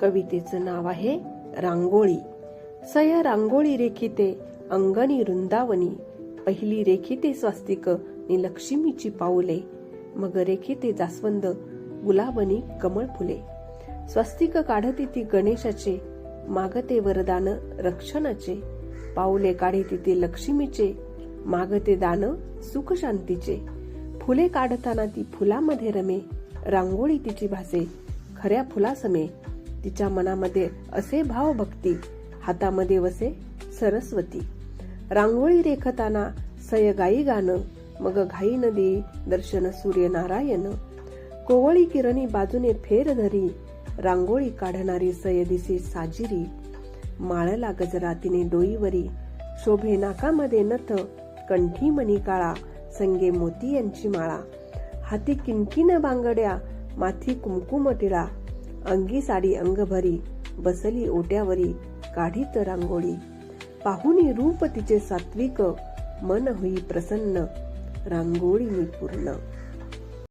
कवितेचं नाव आहे रांगोळी. सया रांगोळी रेखिते अंगणी वृंदावनी, पहिली रेखिते स्वास्तिक नि लक्ष्मीची पाऊले, मग रेखिते जास्वंद गुलाबनी कमळ फुले. स्वस्तिक काढती ती गणेशाचे, मागते वरदान रक्षणाचे, पाऊले काढती ती लक्ष्मीचे, मागते दान सुख शांतीचे. फुले काढताना ती फुलामध्ये रमे, रांगोळी तिची भासे खऱ्या फुलासमे. तिच्या मनामध्ये असे भाव भक्ती, हातामध्ये वसे सरस्वती. रांगोळी रेखताना सय गाई गाणं, मग घाई नदी दर्शन सूर्यनारायण. कोवळी किरणी बाजूने फेर धरी, रांगोळी काढणारी सय दिसे साजिरी. माळला गजरा तिने डोईवरी, शोभे नाकामध्ये नथ, कंठी मणी काळा, संगे मोती यांची माळा. हाती किनकिन बांगड्या, माथी कुमकुम टिळा, अंगी साडी अंगभरी, बसली ओट्यावरी काढीत रांगोळी. पाहुनी रूप तिचे सात्विक, मन होई प्रसन्न, रांगोळी मी पूर्ण.